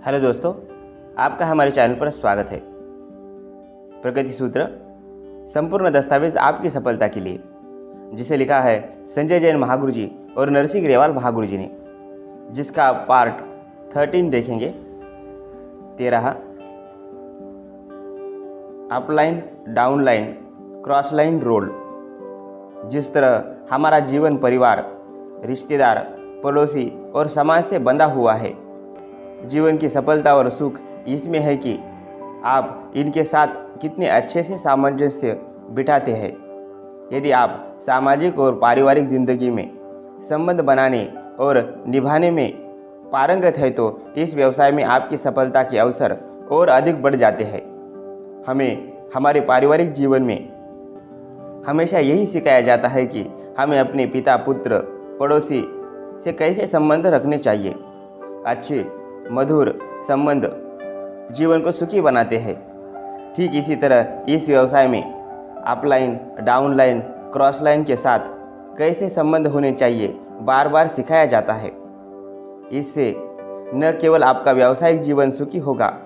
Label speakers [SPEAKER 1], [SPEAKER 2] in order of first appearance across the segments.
[SPEAKER 1] Hello दोस्तों, आपका हमारे चैनल पर स्वागत है। प्रगति सूत्र संपूर्ण दस्तावेज आपकी सफलता के लिए, जिसे लिखा है संजय जैन महागुरु जी और नरसिंह ग्रेवाल महागुरु जी ने, जिसका पार्ट 13 देखेंगे। 13 अपलाइन, डाउनलाइन, क्रॉसलाइन रोल। जिस तरह हमारा जीवन परिवार, रिश्तेदार, पड़ोसी और समाज से बंधा हुआ है, जीवन की सफलता और सुख इसमें है कि आप इनके साथ कितने अच्छे से सामंजस्य बिठाते हैं। यदि आप सामाजिक और पारिवारिक जिंदगी में संबंध बनाने और निभाने में पारंगत है तो इस व्यवसाय में आपकी सफलता के अवसर और अधिक बढ़ जाते हैं। हमें हमारे पारिवारिक जीवन में हमेशा यही सिखाया जाता है कि हमें अपने पिता, पुत्र, पड़ोसी से कैसे संबंध रखने चाहिए। अच्छे मधुर संबंध जीवन को सुखी बनाते हैं। ठीक इसी तरह इस व्यवसाय में अपलाइन, डाउनलाइन, क्रॉसलाइन के साथ कैसे संबंध होने चाहिए बार बार सिखाया जाता है। इससे न केवल आपका व्यावसायिक जीवन सुखी होगा,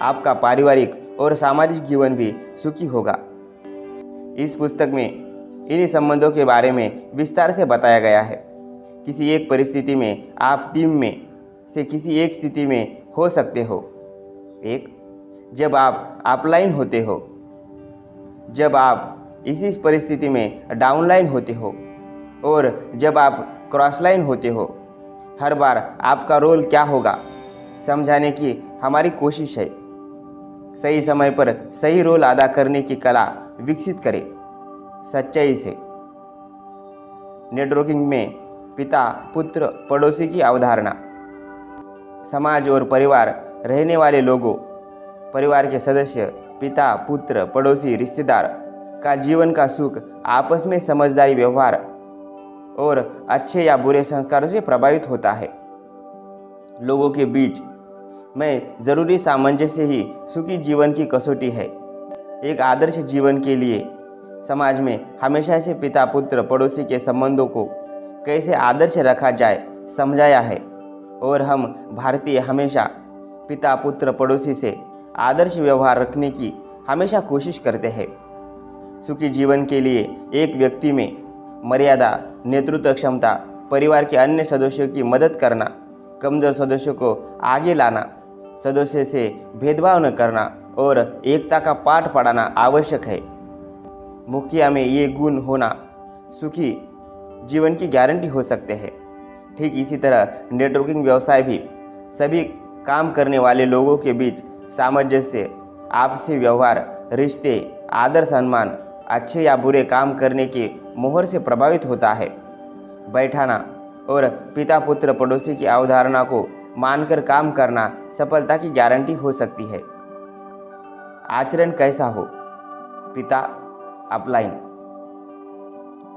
[SPEAKER 1] आपका पारिवारिक और सामाजिक जीवन भी सुखी होगा। इस पुस्तक में इन्हीं संबंधों के बारे में विस्तार से बताया गया है। किसी एक परिस्थिति में आप टीम में से किसी एक स्थिति में हो सकते हो। एक, जब आप अपलाइन होते हो, जब आप इसी परिस्थिति में डाउनलाइन होते हो, और जब आप क्रॉसलाइन होते हो। हर बार आपका रोल क्या होगा समझाने की हमारी कोशिश है। सही समय पर सही रोल अदा करने की कला विकसित करें सच्चाई से। नेटवर्किंग में पिता, पुत्र, पड़ोसी की अवधारणा। समाज और परिवार रहने वाले लोगों, परिवार के सदस्य, पिता, पुत्र, पड़ोसी, रिश्तेदार का जीवन का सुख आपस में समझदारी, व्यवहार और अच्छे या बुरे संस्कारों से प्रभावित होता है। लोगों के बीच में जरूरी सामंजस्य ही सुखी जीवन की कसौटी है। एक आदर्श जीवन के लिए समाज में हमेशा से पिता, पुत्र, पड़ोसी के संबंधों को कैसे आदर्श रखा जाए समझाया है, और हम भारतीय हमेशा पिता, पुत्र, पड़ोसी से आदर्श व्यवहार रखने की हमेशा कोशिश करते हैं। सुखी जीवन के लिए एक व्यक्ति में मर्यादा, नेतृत्व क्षमता, परिवार के अन्य सदस्यों की मदद करना, कमजोर सदस्यों को आगे लाना, सदस्यों से भेदभाव न करना और एकता का पाठ पढ़ाना आवश्यक है। मुखिया में ये गुण होना सुखी जीवन की गारंटी हो सकते हैं। ठीक इसी तरह नेटवर्किंग व्यवसाय भी सभी काम करने वाले लोगों के बीच सामंजस्य, आपसी व्यवहार, रिश्ते, आदर, सम्मान, अच्छे या बुरे काम करने के मोहर से प्रभावित होता है। बैठाना और पिता, पुत्र, पड़ोसी की अवधारणा को मानकर काम करना सफलता की गारंटी हो सकती है। आचरण कैसा हो? पिता अपलाइन,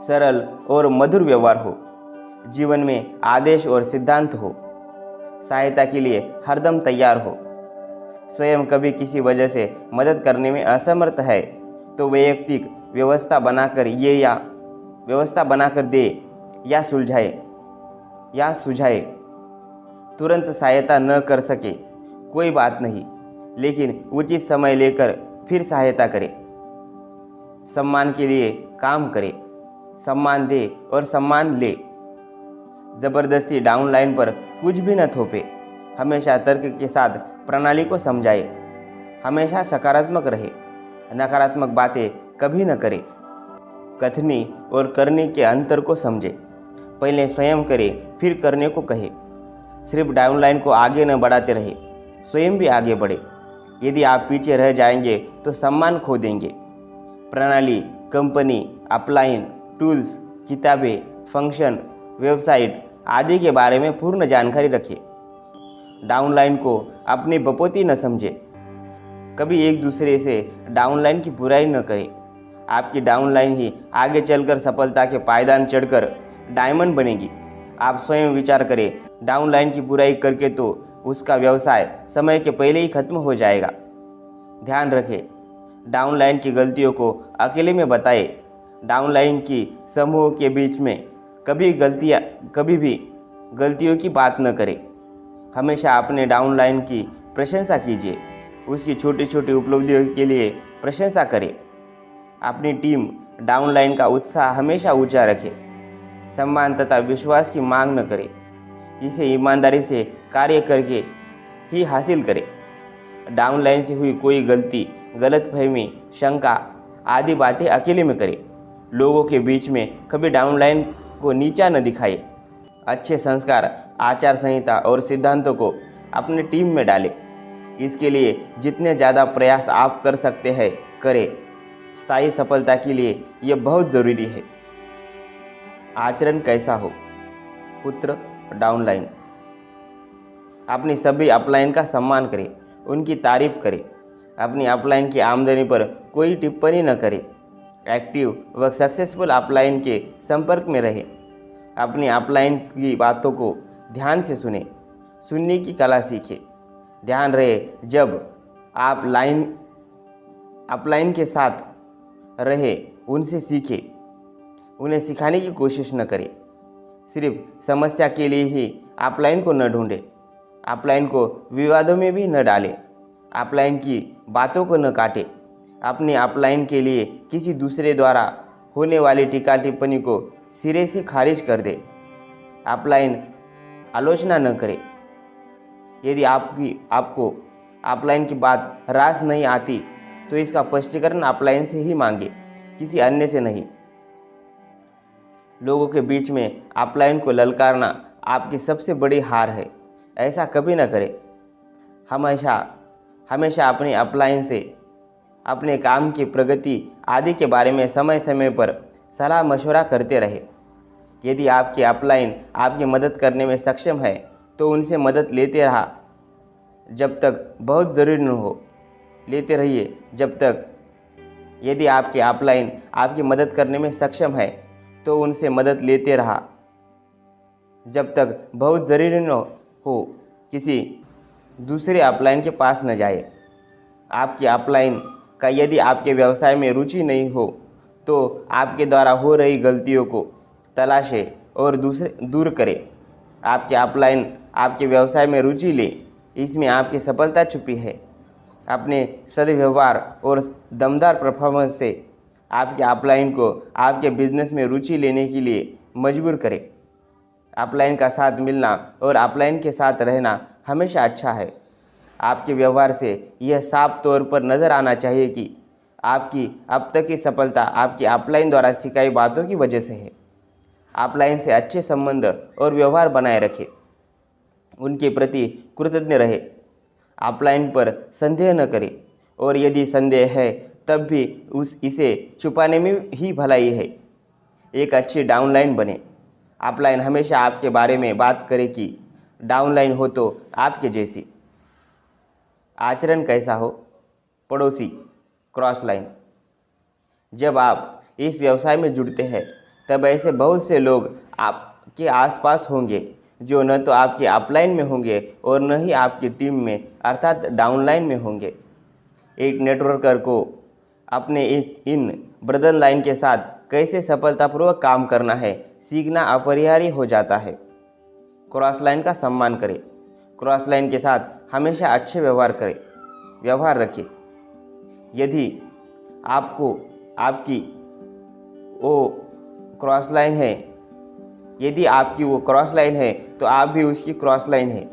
[SPEAKER 1] सरल और मधुर व्यवहार हो, जीवन में आदेश और सिद्धांत हो, सहायता के लिए हरदम तैयार हो। स्वयं कभी किसी वजह से मदद करने में असमर्थ है तो वैयक्तिक व्यवस्था बनाकर दे या सुझाए। तुरंत सहायता न कर सके कोई बात नहीं, लेकिन उचित समय लेकर फिर सहायता करे। सम्मान के लिए काम करे, सम्मान दे और सम्मान ले। जबरदस्ती डाउनलाइन पर कुछ भी न थोपे, हमेशा तर्क के साथ प्रणाली को समझाए। हमेशा सकारात्मक रहे, नकारात्मक बातें कभी न करे। कथनी और करने के अंतर को समझे, पहले स्वयं करे फिर करने को कहे। सिर्फ डाउनलाइन को आगे न बढ़ाते रहे, स्वयं भी आगे बढ़े। यदि आप पीछे रह जाएंगे तो सम्मान खो देंगे। प्रणाली, कंपनी, अपलाइन, टूल्स, किताबें, फंक्शन, वेबसाइट आदि के बारे में पूर्ण जानकारी रखिए। डाउनलाइन को अपनी बपोती न समझे। कभी एक दूसरे से डाउनलाइन की बुराई न करें। आपकी डाउनलाइन ही आगे चलकर सफलता के पायदान चढ़कर डायमंड बनेगी। आप स्वयं विचार करें, डाउनलाइन की बुराई करके तो उसका व्यवसाय समय के पहले ही खत्म हो जाएगा। ध्यान रखें, डाउनलाइन की गलतियों को अकेले में बताएं। डाउनलाइन की समूह के बीच में कभी भी गलतियों की बात न करें। हमेशा अपने डाउनलाइन की प्रशंसा कीजिए, उसकी छोटी छोटी उपलब्धियों के लिए प्रशंसा करें। अपनी टीम डाउनलाइन का उत्साह हमेशा ऊंचा रखें। सम्मान तथा विश्वास की मांग न करें, इसे ईमानदारी से कार्य करके ही हासिल करें। डाउनलाइन से हुई कोई गलती, गलतफहमी, शंका आदि बातें अकेले में करें। लोगों के बीच में कभी डाउनलाइन को नीचा न दिखाएं। अच्छे संस्कार, आचार संहिता और सिद्धांतों को अपने टीम में डालें। इसके लिए जितने ज़्यादा प्रयास आप कर सकते हैं करें। स्थायी सफलता के लिए यह बहुत ज़रूरी है। आचरण कैसा हो? पुत्र डाउनलाइन। अपनी सभी अपलाइन का सम्मान करें, उनकी तारीफ करें। अपनी अपलाइन की आमदनी पर कोई टिप्पणी न करें। एक्टिव व सक्सेसफुल अपलाइन के संपर्क में रहें। अपनी अपलाइन की बातों को ध्यान से सुने, सुनने की कला सीखें। ध्यान रहे, जब आप अपलाइन के साथ रहे उनसे सीखें, उन्हें सिखाने की कोशिश न करें। सिर्फ समस्या के लिए ही अपलाइन को न ढूंढें। अपलाइन को विवादों में भी न डालें। अपलाइन की बातों को न काटें। अपनी अपलाइन के लिए किसी दूसरे द्वारा होने वाली टीका टिप्पणी को सिरे से खारिज कर दे। अपलाइन आलोचना न करें। यदि आपको अपलाइन की बात रास नहीं आती तो इसका स्पष्टीकरण अपलाइन से ही मांगे, किसी अन्य से नहीं। लोगों के बीच में अपलाइन को ललकारना आपकी सबसे बड़ी हार है। ऐसा कभी न करें। हमेशा अपनी अपलाइन से अपने काम की प्रगति आदि के बारे में समय समय पर सलाह मशवरा करते रहे। यदि आपकी अपलाइन आपकी मदद करने में सक्षम है तो उनसे मदद लेते रहा जब तक बहुत ज़रूरी न हो। लेते रहिए जब तक। यदि आपकी अपलाइन आपकी मदद करने में सक्षम है तो उनसे मदद लेते रहा जब तक बहुत ज़रूरी न हो। किसी दूसरे अपलाइन के पास न जाए। आपकी अपलाइन का यदि आपके व्यवसाय में रुचि नहीं हो तो आपके द्वारा हो रही गलतियों को तलाशें और दूर करें। आपके अपलाइन आपके व्यवसाय में रुचि ले, इसमें आपकी सफलता छुपी है। अपने सद्व्यवहार और दमदार परफॉर्मेंस से आपके अपलाइन को आपके बिजनेस में रुचि लेने के लिए मजबूर करें। अपलाइन का साथ मिलना और अपलाइन के साथ रहना हमेशा अच्छा है। आपके व्यवहार से यह साफ तौर पर नज़र आना चाहिए कि आपकी अब तक की सफलता आपकी अपलाइन द्वारा सिखाई बातों की वजह से है। अपलाइन से अच्छे संबंध और व्यवहार बनाए रखें। उनके प्रति कृतज्ञ रहे। अपलाइन पर संदेह न करें और यदि संदेह है तब भी इसे छुपाने में ही भलाई है। एक अच्छी डाउनलाइन बने। अपलाइन हमेशा आपके बारे में बात करे कि डाउनलाइन हो तो आपके जैसी। आचरण कैसा हो? पड़ोसी क्रॉस लाइन। जब आप इस व्यवसाय में जुड़ते हैं तब ऐसे बहुत से लोग आपके आसपास होंगे जो न तो आपके अपलाइन में होंगे और न ही आपकी टीम में अर्थात डाउनलाइन में होंगे। एक नेटवर्कर को अपने इन ब्रदर लाइन के साथ कैसे सफलतापूर्वक काम करना है सीखना अपरिहार्य हो जाता है। क्रॉस लाइन का सम्मान करें। क्रॉस लाइन के साथ हमेशा अच्छे व्यवहार रखें। यदि आपकी वो क्रॉस लाइन है, यदि आपकी वो क्रॉस लाइन है तो आप भी उसकी क्रॉस लाइन है।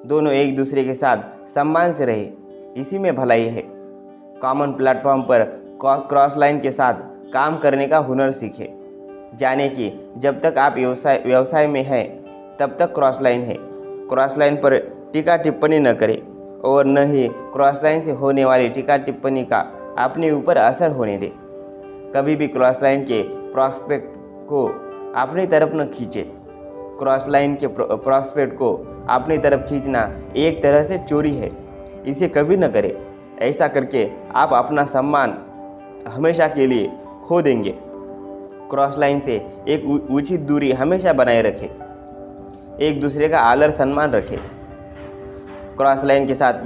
[SPEAKER 1] दोनों एक दूसरे के साथ सम्मान से रहे, इसी में भलाई है। कॉमन प्लेटफॉर्म पर क्रॉस लाइन के साथ काम करने का हुनर सीखें। जाने कि जब तक आप व्यवसाय में हैं तब तक क्रॉस लाइन है। क्रॉस लाइन पर टीका टिप्पणी न करें और न ही क्रॉस लाइन से होने वाली टीका टिप्पणी का अपने ऊपर असर होने दें। कभी भी क्रॉस लाइन के प्रॉस्पेक्ट को अपनी तरफ न खींचे। क्रॉस लाइन के प्रॉस्पेक्ट को अपनी तरफ खींचना एक तरह से चोरी है, इसे कभी न करें। ऐसा करके आप अपना सम्मान हमेशा के लिए खो देंगे। क्रॉस लाइन से एक उचित दूरी हमेशा बनाए रखें। एक दूसरे का आदर सम्मान रखें। क्रॉस लाइन के साथ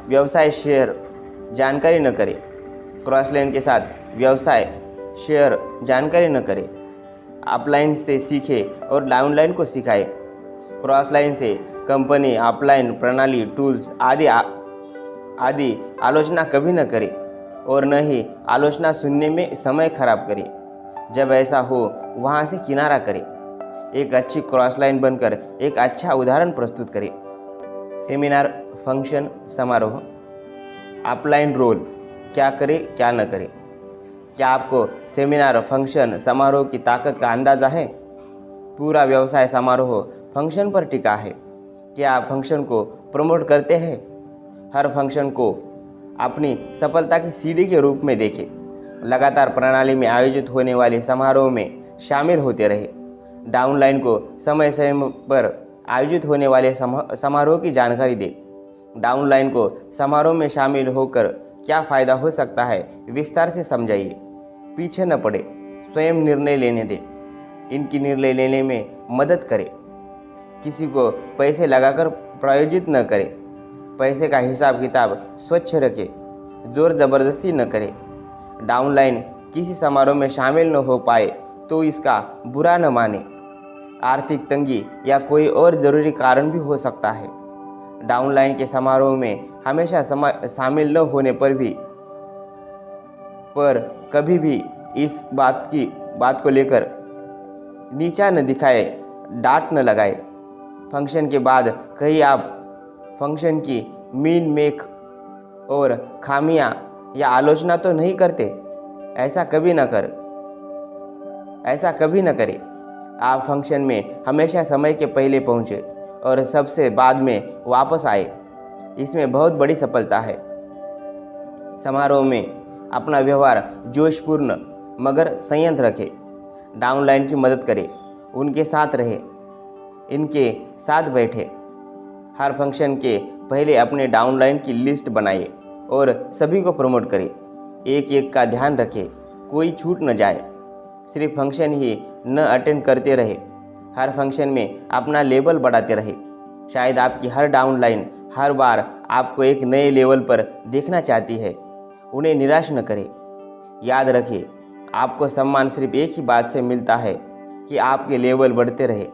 [SPEAKER 1] व्यवसाय शेयर जानकारी न करें। क्रॉस लाइन के साथ व्यवसाय शेयर जानकारी न करें। अपलाइन से सीखें और डाउनलाइन को सिखाएं। क्रॉस लाइन से कंपनी, ऑफलाइन प्रणाली, टूल्स आदि आलोचना कभी न करे और न ही आलोचना सुनने में समय खराब करे। जब ऐसा हो वहाँ से किनारा करे। एक अच्छी क्रॉस लाइन बनकर एक अच्छा उदाहरण प्रस्तुत करे। सेमिनार, फंक्शन, समारोह, ऑफलाइन रोल, क्या करे क्या न करे। क्या आपको सेमिनार, फंक्शन, समारोह की ताकत का अंदाज़ा है? पूरा व्यवसाय समारोह, फंक्शन पर टिका है। क्या आप फंक्शन को प्रमोट करते हैं? हर फंक्शन को अपनी सफलता की सीढ़ी के रूप में देखें। लगातार प्रणाली में आयोजित होने वाले समारोह में शामिल होते रहे। डाउनलाइन को समय समय पर आयोजित होने वाले समारोह की जानकारी दें। डाउनलाइन को समारोह में शामिल होकर क्या फ़ायदा हो सकता है विस्तार से समझाइए। पीछे न पड़े, स्वयं निर्णय लेने दें। इनकी निर्णय लेने में मदद करें। किसी को पैसे लगाकर प्रायोजित न करें। पैसे का हिसाब किताब स्वच्छ रखें। जोर ज़बरदस्ती न करें। डाउनलाइन किसी समारोह में शामिल न हो पाए तो इसका बुरा न माने। आर्थिक तंगी या कोई और ज़रूरी कारण भी हो सकता है। डाउनलाइन के समारोह में हमेशा शामिल न होने पर कभी भी इस बात को लेकर नीचा न दिखाए, डांट न लगाए। फंक्शन के बाद कहीं आप फंक्शन की मीन मेक और खामियां या आलोचना तो नहीं करते? ऐसा कभी न करें। आप फंक्शन में हमेशा समय के पहले पहुंचे और सबसे बाद में वापस आए। इसमें बहुत बड़ी सफलता है। समारोह में अपना व्यवहार जोशपूर्ण मगर संयत रखें। डाउनलाइन की मदद करें, उनके साथ रहें, इनके साथ बैठे। हर फंक्शन के पहले अपने डाउनलाइन की लिस्ट बनाइए और सभी को प्रमोट करें। एक एक का ध्यान रखें, कोई छूट न जाए। सिर्फ फंक्शन ही न अटेंड करते रहे, हर फंक्शन में अपना लेवल बढ़ाते रहे। शायद आपकी हर डाउनलाइन हर बार आपको एक नए लेवल पर देखना चाहती है। उन्हें निराश न करें। याद रखें, आपको सम्मान सिर्फ एक ही बात से मिलता है कि आपके लेवल बढ़ते रहे।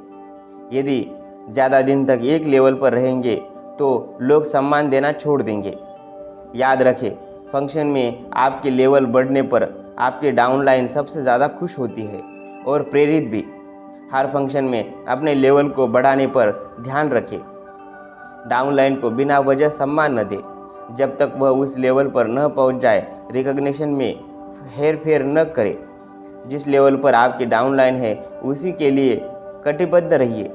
[SPEAKER 1] यदि ज़्यादा दिन तक एक लेवल पर रहेंगे तो लोग सम्मान देना छोड़ देंगे। याद रखें, फंक्शन में आपके लेवल बढ़ने पर आपके डाउनलाइन सबसे ज़्यादा खुश होती है और प्रेरित भी। हर फंक्शन में अपने लेवल को बढ़ाने पर ध्यान रखें। डाउनलाइन को बिना वजह सम्मान न दे जब तक वह उस लेवल पर न पहुंच जाए। रिकॉग्निशन में हेरफेर न करें। जिस लेवल पर आपकी डाउनलाइन है उसी के लिए कटिबद्ध रहिए।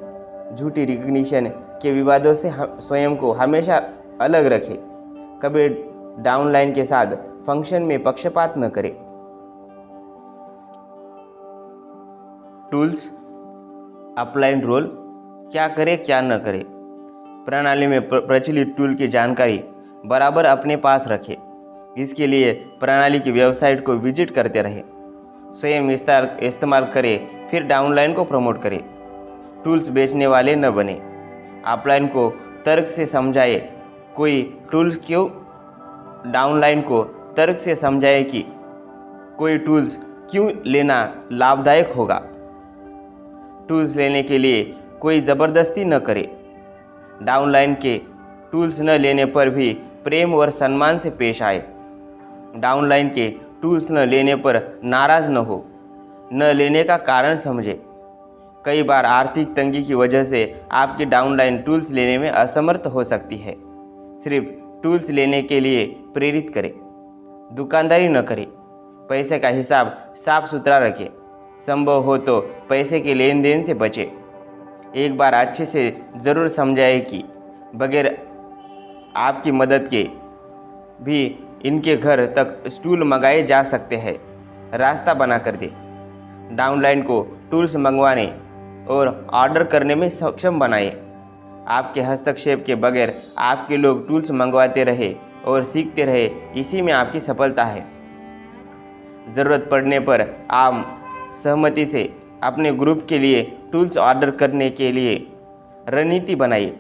[SPEAKER 1] झूठी रिकॉग्निशन के विवादों से स्वयं को हमेशा अलग रखें। कभी डाउनलाइन के साथ फंक्शन में पक्षपात न करें। टूल्स, अपलाइन रोल, क्या करें क्या न करें। प्रणाली में प्रचलित टूल की जानकारी बराबर अपने पास रखें। इसके लिए प्रणाली की वेबसाइट को विजिट करते रहें। स्वयं इस्तेमाल करें, फिर डाउनलाइन को प्रमोट करें। टूल्स बेचने वाले न बने। अपलाइन को तर्क से समझाए कोई टूल्स क्यों डाउनलाइन को तर्क से समझाए कि कोई टूल्स क्यों लेना लाभदायक होगा। टूल्स लेने के लिए कोई ज़बरदस्ती न करे। डाउनलाइन के टूल्स न लेने पर भी प्रेम और सम्मान से पेश आए। डाउनलाइन के टूल्स न लेने पर नाराज़ न हो। न लेने का कारण समझे। कई बार आर्थिक तंगी की वजह से आपकी डाउनलाइन टूल्स लेने में असमर्थ हो सकती है। सिर्फ टूल्स लेने के लिए प्रेरित करें, दुकानदारी न करें। पैसे का हिसाब साफ सुथरा रखें। संभव हो तो पैसे के लेन देन से बचें। एक बार अच्छे से ज़रूर समझाएं कि बगैर आपकी मदद के भी इनके घर तक स्टूल मंगाए जा सकते हैं। रास्ता बना कर दे। डाउनलाइन को टूल्स मंगवाने और ऑर्डर करने में सक्षम बनाए। आपके हस्तक्षेप के बगैर आपके लोग टूल्स मंगवाते रहे और सीखते रहे, इसी में आपकी सफलता है। ज़रूरत पड़ने पर आप सहमति से अपने ग्रुप के लिए टूल्स ऑर्डर करने के लिए रणनीति बनाइए।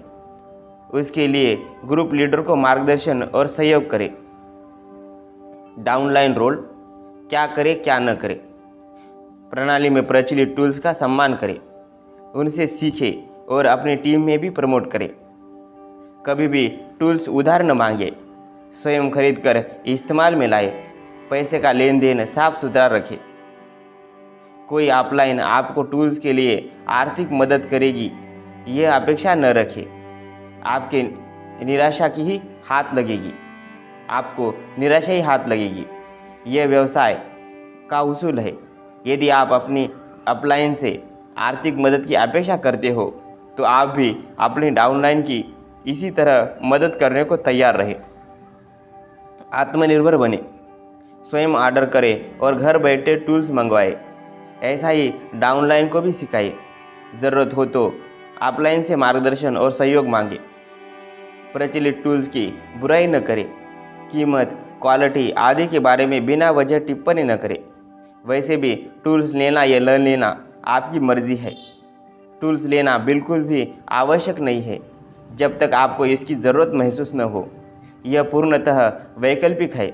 [SPEAKER 1] उसके लिए ग्रुप लीडर को मार्गदर्शन और सहयोग करें। डाउनलाइन रोल, क्या करें क्या न करें। प्रणाली में प्रचलित टूल्स का सम्मान करें, उनसे सीखें और अपनी टीम में भी प्रमोट करें। कभी भी टूल्स उधार न मांगे, स्वयं खरीद कर इस्तेमाल में लाए। पैसे का लेन देन साफ सुथरा रखें। कोई ऑफलाइन आपको टूल्स के लिए आर्थिक मदद करेगी, यह अपेक्षा न रखें। आपके निराशा की ही हाथ लगेगी, आपको निराशा ही हाथ लगेगी। यह व्यवसाय का उसूल है। यदि आप अपनी अपलाइन से आर्थिक मदद की अपेक्षा करते हो तो आप भी अपनी डाउनलाइन की इसी तरह मदद करने को तैयार रहे। आत्मनिर्भर बने, स्वयं ऑर्डर करें और घर बैठे टूल्स मंगवाएं। ऐसा ही डाउनलाइन को भी सिखाइए। ज़रूरत हो तो ऑफलाइन से मार्गदर्शन और सहयोग मांगे। प्रचलित टूल्स की बुराई न करें। कीमत, क्वालिटी आदि के बारे में बिना वजह टिप्पणी न करें। वैसे भी टूल्स लेना या न लेना आपकी मर्जी है। टूल्स लेना बिल्कुल भी आवश्यक नहीं है जब तक आपको इसकी ज़रूरत महसूस न हो। यह पूर्णतः वैकल्पिक है।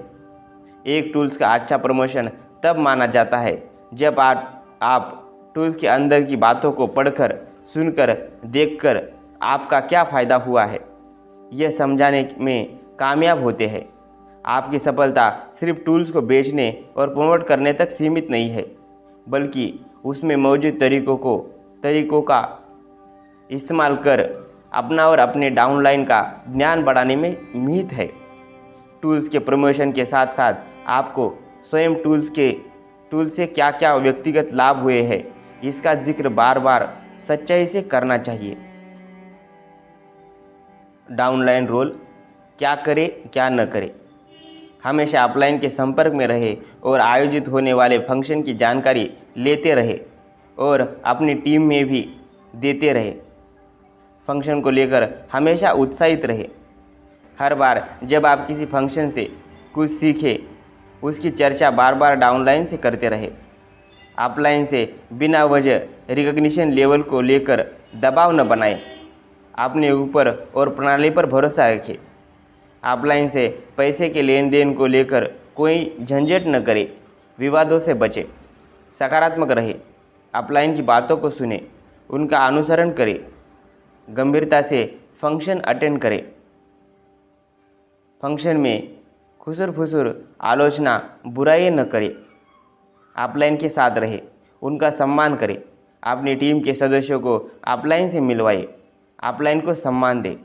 [SPEAKER 1] एक टूल्स का अच्छा प्रमोशन तब माना जाता है जब आप टूल्स के अंदर की बातों को पढ़कर, सुनकर, देखकर आपका क्या फ़ायदा हुआ है यह समझाने में कामयाब होते हैं। आपकी सफलता सिर्फ टूल्स को बेचने और प्रमोट करने तक सीमित नहीं है, बल्कि उसमें मौजूद तरीकों का इस्तेमाल कर अपना और अपने डाउनलाइन का ज्ञान बढ़ाने में निहित है। टूल्स के प्रमोशन के साथ साथ आपको स्वयं टूल्स से क्या क्या व्यक्तिगत लाभ हुए हैं इसका जिक्र बार बार सच्चाई से करना चाहिए। डाउनलाइन रोल क्या करे क्या न करे। हमेशा अपलाइन के संपर्क में रहे और आयोजित होने वाले फंक्शन की जानकारी लेते रहे और अपनी टीम में भी देते रहे। फंक्शन को लेकर हमेशा उत्साहित रहे। हर बार जब आप किसी फंक्शन से कुछ सीखें उसकी चर्चा बार बार डाउनलाइन से करते रहे। ऑफलाइन से बिना वजह रिकग्निशन लेवल को लेकर दबाव न बनाएं। अपने ऊपर और प्रणाली पर भरोसा रखें। ऑफलाइन से पैसे के लेन देन को लेकर कोई झंझट न करें। विवादों से बचें। सकारात्मक रहे। ऑफलाइन की बातों को सुने, उनका अनुसरण करें। गंभीरता से फंक्शन अटेंड करें। फंक्शन में खुसर फुसुर आलोचना, बुराई न करें। ऑफलाइन के साथ रहे, उनका सम्मान करें। अपनी टीम के सदस्यों को ऑफलाइन से मिलवाएं। ऑफलाइन को सम्मान दें।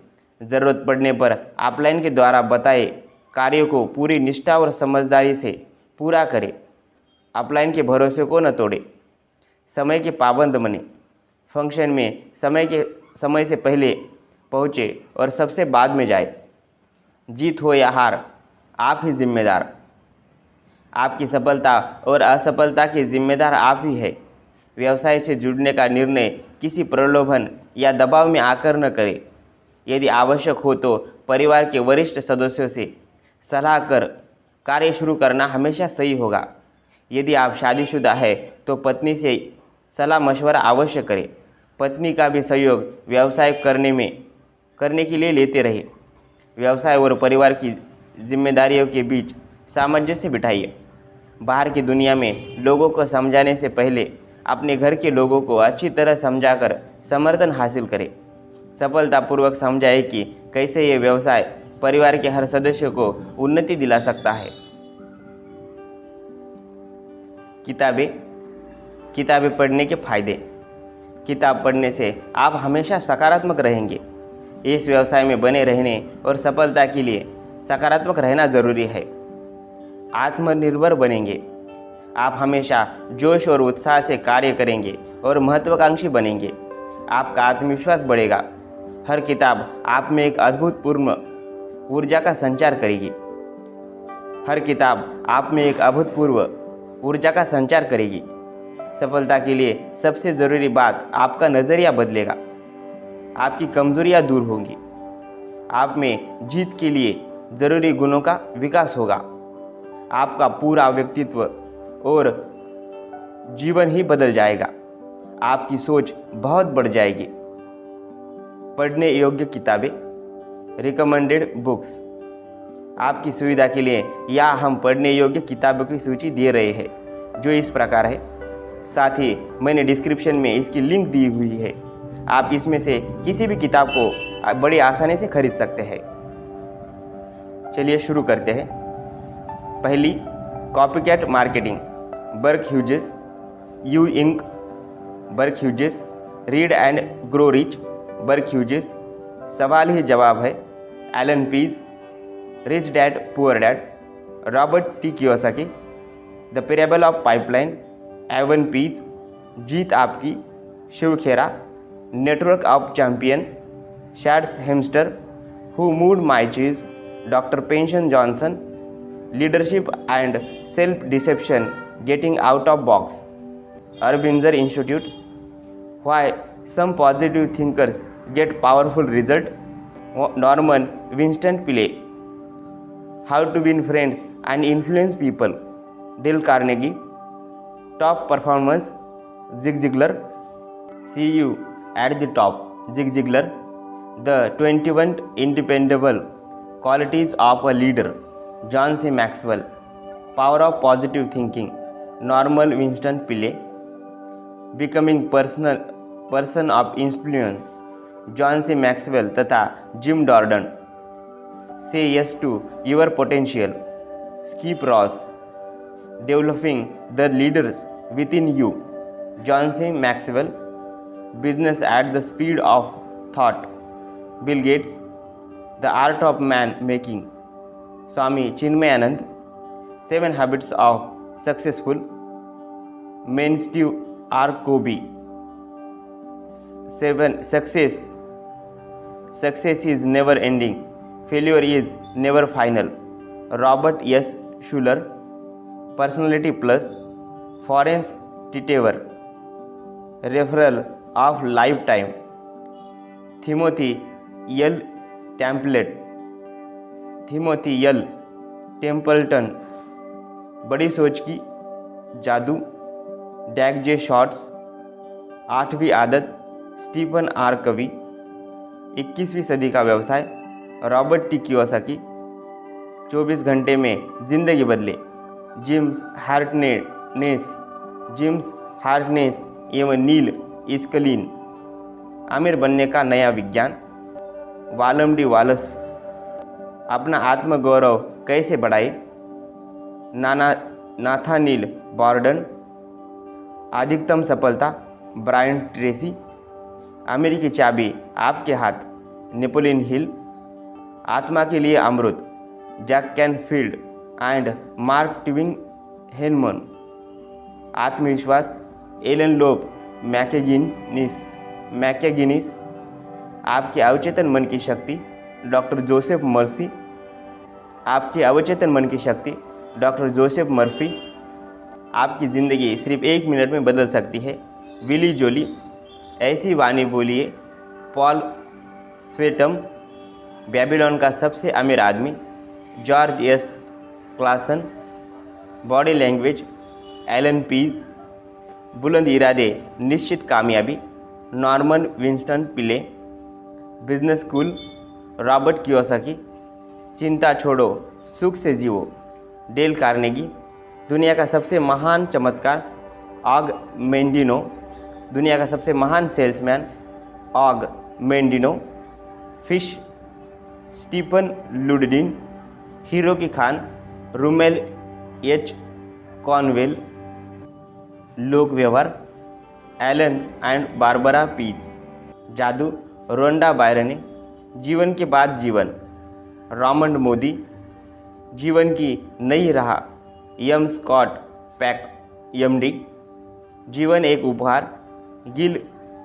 [SPEAKER 1] ज़रूरत पड़ने पर ऑफलाइन के द्वारा बताए कार्यों को पूरी निष्ठा और समझदारी से पूरा करें। ऑफलाइन के भरोसे को न तोड़ें। समय के पाबंद बने। फंक्शन में समय से पहले पहुँचे और सबसे बाद में जाए। जीत हो या हार, आप ही जिम्मेदार। आपकी सफलता और असफलता के जिम्मेदार आप ही है। व्यवसाय से जुड़ने का निर्णय किसी प्रलोभन या दबाव में आकर न करें। यदि आवश्यक हो तो परिवार के वरिष्ठ सदस्यों से सलाह कर कार्य शुरू करना हमेशा सही होगा। यदि आप शादीशुदा है तो पत्नी से सलाह मशवरा अवश्य करें। पत्नी का भी सहयोग व्यवसाय करने के लिए लेते रहे। व्यवसाय और परिवार की जिम्मेदारियों के बीच सामंजस्य बिठाइए। बाहर की दुनिया में लोगों को समझाने से पहले अपने घर के लोगों को अच्छी तरह समझाकर समर्थन हासिल करें। सफलतापूर्वक समझाएं कि कैसे ये व्यवसाय परिवार के हर सदस्य को उन्नति दिला सकता है। किताबें पढ़ने के फायदे। किताब पढ़ने से आप हमेशा सकारात्मक रहेंगे। इस व्यवसाय में बने रहने और सफलता के लिए सकारात्मक रहना जरूरी है। आत्मनिर्भर बनेंगे। आप हमेशा जोश और उत्साह से कार्य करेंगे और महत्वाकांक्षी बनेंगे। आपका आत्मविश्वास बढ़ेगा। हर किताब आप में एक अभूतपूर्व ऊर्जा का संचार करेगी। हर किताब आप में एक अभूतपूर्व ऊर्जा का संचार करेगी। सफलता के लिए सबसे ज़रूरी बात आपका नज़रिया बदलेगा। आपकी कमजोरियां दूर होंगी। आप में जीत के लिए ज़रूरी गुणों का विकास होगा। आपका पूरा व्यक्तित्व और जीवन ही बदल जाएगा। आपकी सोच बहुत बढ़ जाएगी। पढ़ने योग्य किताबें, रिकमेंडेड बुक्स। आपकी सुविधा के लिए यहाँ हम पढ़ने योग्य किताबों की सूची दे रहे हैं जो इस प्रकार है। साथ ही मैंने डिस्क्रिप्शन में इसकी लिंक दी हुई है। आप इसमें से किसी भी किताब को बड़ी आसानी से खरीद सकते हैं। चलिए शुरू करते हैं। पहली, copycat marketing, Burke Hughes, you inc, Burke Hughes, read and grow rich, Burke Hughes, सवाल ही जवाब है, Allan Pease, rich dad poor dad, Robert T Kiyosaki, the parable of pipeline, Evan Pease, Jeet Aapki, Shiv Khera, network of champion, Shad Helmstetter, who moved my cheese, doctor Spencer Johnson, leadership and self deception, getting out of box, Arbinger institute, why some positive thinkers get powerful result, Norman Vincent Peale, how to win friends and influence people, Dale Carnegie, top performance, Zig Ziglar, see you at the top, Zig Ziglar, the 21 indispensable qualities of a leader, John C Maxwell, power of positive thinking, Norman Vincent Peale, becoming person of influence, John C Maxwell तथा Jim Dornan, say yes to your potential, Skip Ross, developing the leaders within you, John C Maxwell, business at the speed of thought, Bill Gates, the art of man making, Swami Chinmayananda, 7 habits of successful men, Stephen R Covey, 7 success is never ending, failure is never final, Robert S Schuller, personality plus, Florence Littauer, referral of life time, Timothy L Templeton, बड़ी सोच की जादू, डैग जे shorts, 8वीं आदत, Stephen are कवी, 21वीं सदी का व्यवसाय, रॉबर्ट टी कियोसाकी, 24 घंटे में जिंदगी बदले, जिम्स हार्टनेस एवं नील इस्कलिन, आमिर बनने का नया विज्ञान, वालम डी वालस, अपना आत्मगौरव कैसे बढ़ाए, नाथानील बॉर्डन, अधिकतम सफलता, ब्रायन ट्रेसी, अमेरिकी चाबी आपके हाथ, नेपोलियन हिल, आत्मा के लिए अमृत, Jack Canfield and Mark Twain हेनमन, आत्मविश्वास, एलन लोब मैकेगिनिस, आपके अवचेतन मन की शक्ति, डॉक्टर जोसेफ मर्फी, आपके अवचेतन मन की शक्ति, डॉक्टर जोसेफ मर्फी, आपकी ज़िंदगी सिर्फ 1 मिनट में बदल सकती है, विली जोली, ऐसी वाणी बोलिए, पॉल स्वेटम, बेबीलोन का सबसे अमीर आदमी, George S Clason, body language, Allan Pease, बुलंद इरादे निश्चित कामयाबी, Norman Vincent Peale, business school, Robert Kiyosaki, चिंता छोड़ो सुख से जियो, डेल कार्नेगी, दुनिया का सबसे महान चमत्कार, ऑग मेंडिनो, दुनिया का सबसे महान salesman, Og Mandino, fish, Stephen Lundin, हीरो की खान, रूमेल एच कॉनवेल, लोक व्यवहार, एलन एंड बारबरा पीज, जादू, रोंडा बायरने, जीवन के बाद जीवन, रॉमंड मोदी, जीवन की नई राह, यम स्कॉट पैक एमडी, जीवन एक उपहार, गिल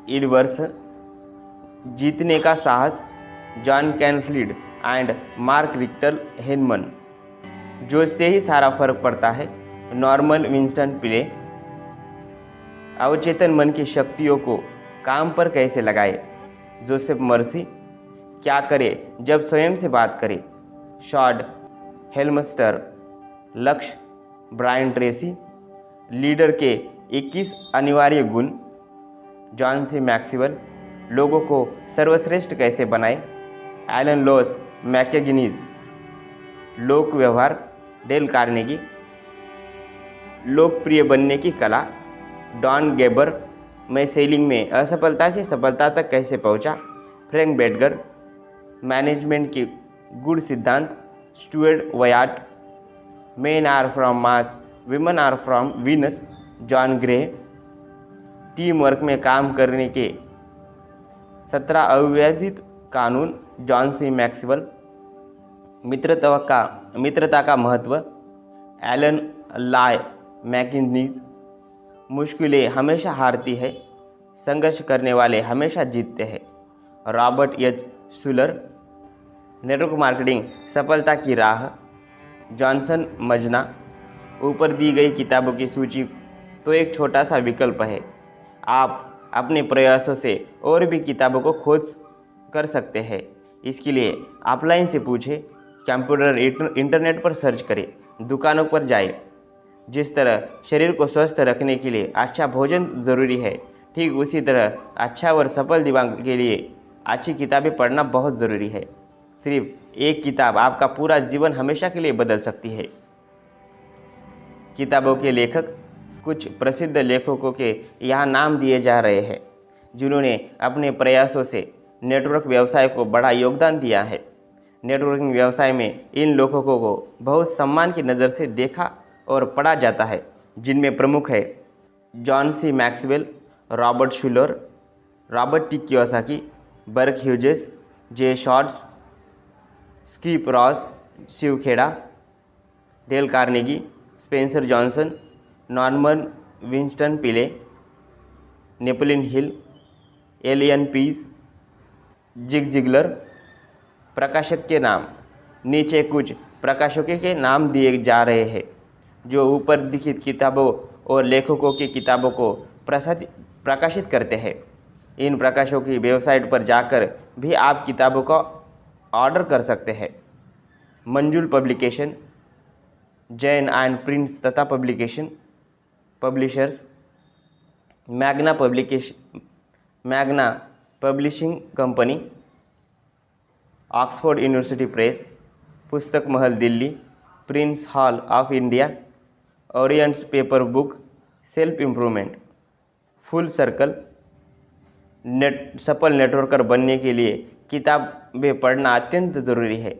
[SPEAKER 1] इडवर्स, जीतने का साहस, John Canfield and Mark Victor हेनमन, जो से ही सारा फर्क पड़ता है, नॉर्मन विंस्टन पिले, अवचेतन मन की शक्तियों को काम पर कैसे लगाए, जोसेफ मर्फी, क्या करे जब स्वयं से बात करे, शॉर्ड हेल्मस्टर, लक्ष्य, ब्रायन ट्रेसी, लीडर के 21 अनिवार्य गुण, जॉन सी मैक्सवेल, लोगों को सर्वश्रेष्ठ कैसे बनाए, एलन लोस मैकेगिनीज, लोक व्यवहार, डेल कार्नेगी, लोकप्रिय बनने की कला, डॉन गेबर, मैं सेलिंग में असफलता से सफलता तक कैसे पहुंचा, फ्रैंक बेटगर, मैनेजमेंट के गुड सिद्धांत, Stuart Wyatt, men are from Mars, women are from Venus, John Gray, teamwork में काम करने के 17 अविवादित कानून, जॉन सी मैक्सवेल, मित्रता का महत्व, एलन लाय मैकिन्नीज, मुश्किलें हमेशा हारती है, संघर्ष करने वाले हमेशा जीतते हैं, रॉबर्ट एच शूलर, नेटवर्क मार्केटिंग सफलता की राह, जॉनसन मजना। ऊपर दी गई किताबों की सूची तो एक छोटा सा विकल्प है। आप अपने प्रयासों से और भी किताबों को खोज कर सकते हैं। इसके लिए ऑफलाइन से पूछें, कंप्यूटर इंटरनेट पर सर्च करें, दुकानों पर जाएं। जिस तरह शरीर को स्वस्थ रखने के लिए अच्छा भोजन ज़रूरी है, ठीक उसी तरह अच्छा और सफल दिमाग के लिए अच्छी किताबें पढ़ना बहुत ज़रूरी है। सिर्फ एक किताब आपका पूरा जीवन हमेशा के लिए बदल सकती है। किताबों के लेखक, कुछ प्रसिद्ध लेखकों के यहाँ नाम दिए जा रहे हैं जिन्होंने अपने प्रयासों से नेटवर्क व्यवसाय को बड़ा योगदान दिया है। नेटवर्किंग व्यवसाय में इन लेखकों को बहुत सम्मान की नज़र से देखा और पढ़ा जाता है, जिनमें प्रमुख है John C Maxwell, Robert Schuller, Robert T Kiyosaki, Burke Hughes, J Shorts, Skip Ross, Shiv Khera, Dale Carnegie, Spencer Johnson, Norman Vincent Peale, Napoleon Hill, Allan Pease, Zig Ziglar. प्रकाशक के नाम, नीचे कुछ प्रकाशकों के नाम दिए जा रहे हैं जो ऊपर लिखित किताबों और लेखकों की किताबों को प्रकाशित करते हैं। इन प्रकाशकों की वेबसाइट पर जाकर भी आप किताबों का ऑर्डर कर सकते हैं। Manjul publication, Jain and prints तथा publishers, Magna publishing company, Oxford university press, Pustak Mahal Delhi, Prentice Hall of India, Orient paper book, self improvement, full circle. सफल नेटवर्कर बनने के लिए किताबें पढ़ना अत्यंत ज़रूरी है।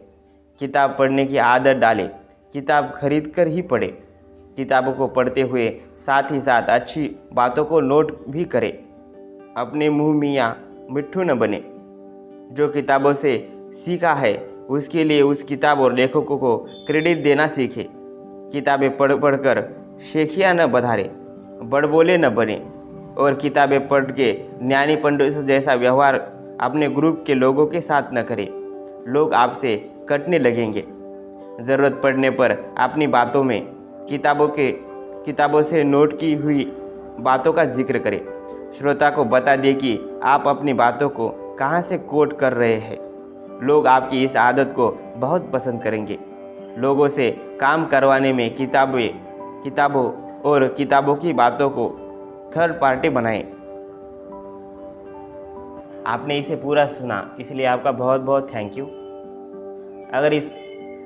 [SPEAKER 1] किताब पढ़ने की आदत डालें, किताब खरीद कर ही पढ़ें। किताबों को पढ़ते हुए साथ ही साथ अच्छी बातों को नोट भी करें। अपने मुँह मियाँ मिट्ठू न बने। जो किताबों से सीखा है उसके लिए उस किताब और लेखकों को क्रेडिट देना सीखें। किताबें पढ़कर शेखियाँ न बधारें, बड़बोले न बने और किताबें पढ़ के ज्ञानी पंडित जैसा व्यवहार अपने ग्रुप के लोगों के साथ न करें। लोग आपसे कटने लगेंगे। ज़रूरत पड़ने पर अपनी बातों में किताबों से नोट की हुई बातों का जिक्र करें। श्रोता को बता दें कि आप अपनी बातों को कहाँ से कोट कर रहे हैं। लोग आपकी इस आदत को बहुत पसंद करेंगे। लोगों से काम करवाने में किताबों और किताबों की बातों को थर्ड पार्टी बनाएं। आपने इसे पूरा सुना, इसलिए आपका बहुत बहुत थैंक यू। अगर इस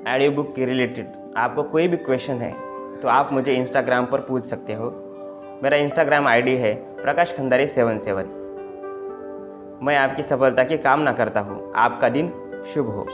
[SPEAKER 1] ऑडियो बुक के रिलेटेड आपको कोई भी क्वेश्चन है तो आप मुझे इंस्टाग्राम पर पूछ सकते हो। मेरा इंस्टाग्राम आईडी है प्रकाश खंदारे 77। मैं आपकी सफलता की कामना करता हूँ। आपका दिन शुभ हो।